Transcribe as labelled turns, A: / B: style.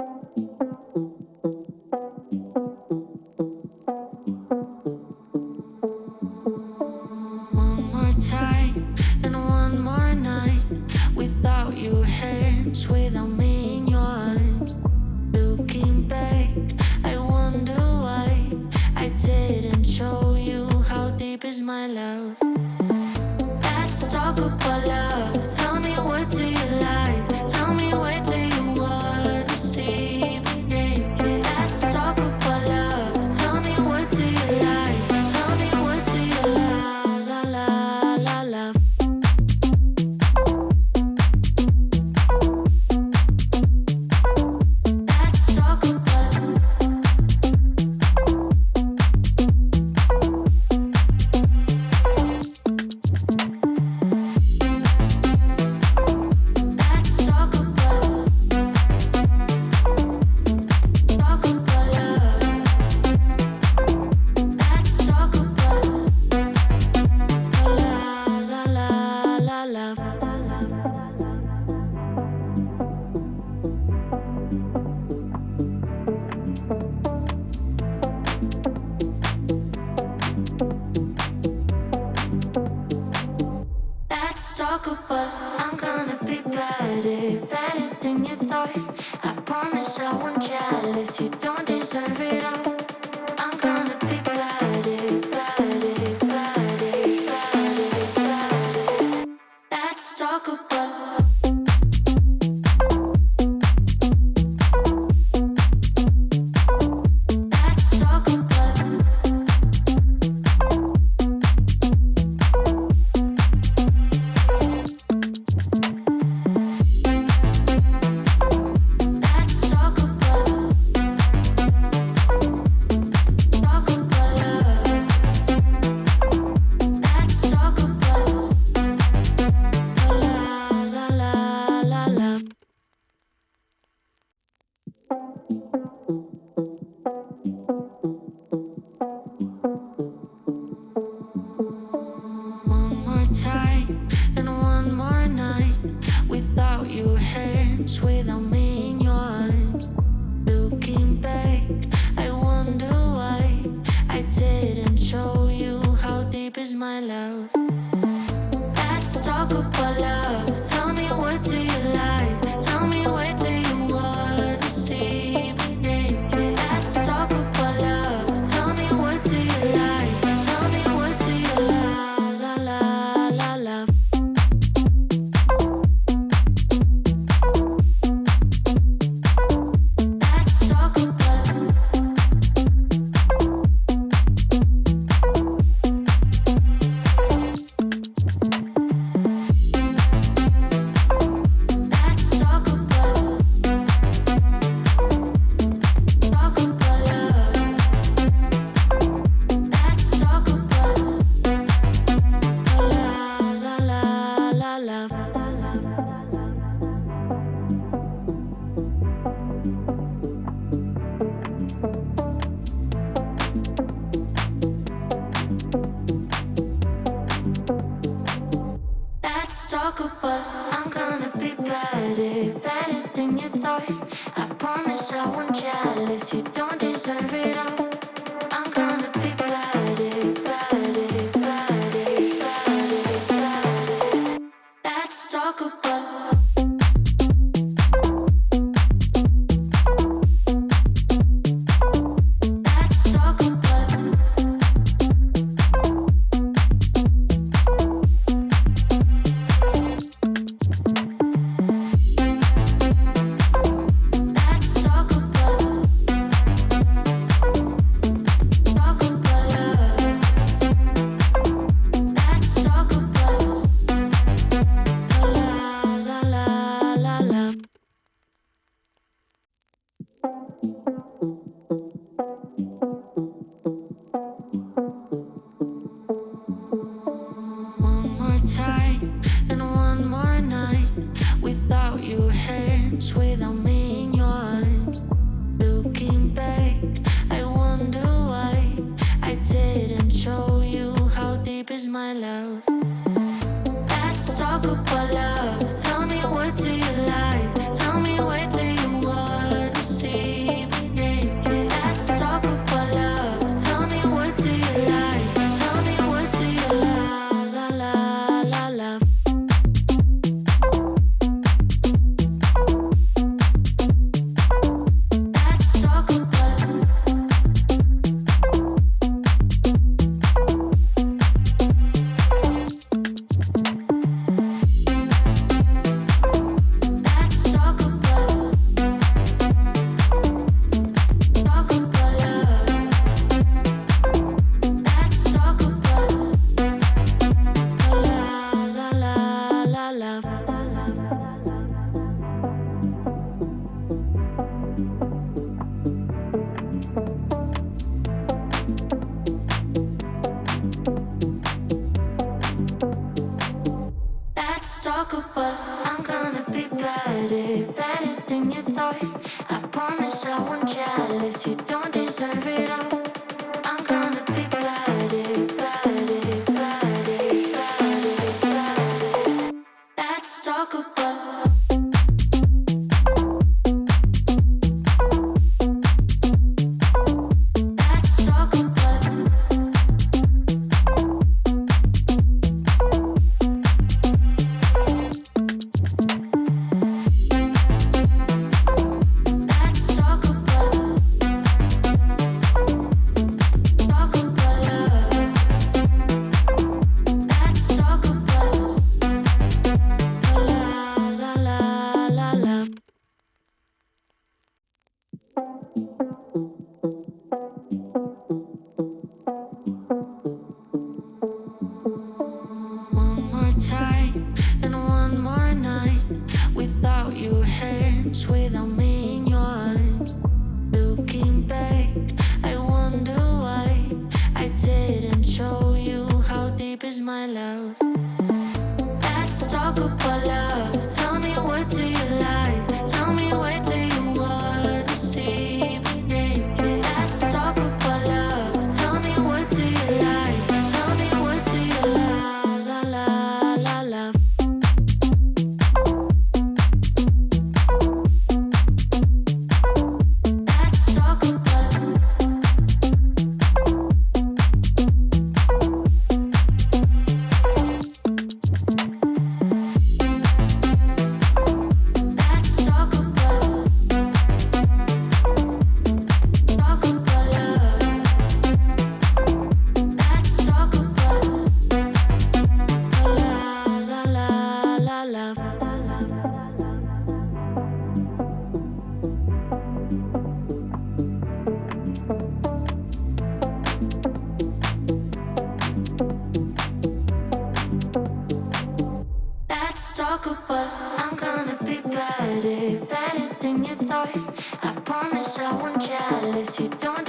A: One more time and one more night without your hands, without me in your arms. Looking back, I wonder why I didn't show you how deep is my love. Let's talk about love. Tell me, what do you like? Tell me, where do you wanna see me naked? Let's talk about love. Tell me, what do you like? Tell me, what do you love? Let's talk about let's talk about love. Let's talk about love. Let's talk about I'm gonna be better than you thought. I promise I won't jealous. You don't deserve it all. I'm gonna be better. Let's talk about. Let's talk about. Let's talk about. Talk about love. Let's talk about love. One more time and one more night without your hands, without me in your arms. Looking back, I wonder why I didn't show you how deep is my love. Let's talk about love. Tell me, what do you like? Tell me, where do you wanna see me naked? Let's talk about love. Tell me, what do you like? Tell me, what do you love? Let's talk about. Let's talk about. Talk about love. Let's talk about love. Let's talk about I'm gonna be better than you thought. I promise I won't jealous. You don't deserve it all. I'm gonna be better. Let's talk about. Let's talk about. Let's talk about. I promise I won't jealous. You don't deserve it all. I'm gonna be bad, bad, bad, bad, bad. Let's talk about. Let's talk about. Let's talk about. Talk about love. Let's talk about la la la la la. One more time and one more night without your hands, without me in your arms. Looking back, I wonder why I didn't show you how deep is my love. Let's talk about love. Tell me, what do you like? Tell me, where do you wanna see me naked? Let's talk about love. Tell me, what do you like? Tell me, what do you la la la la love? Let's talk about. Let's talk about. Talk about love. Let's talk about la la la la love. Let's talk about. I'm gonna be better, better than you thought. I promise I won't jealous. You don't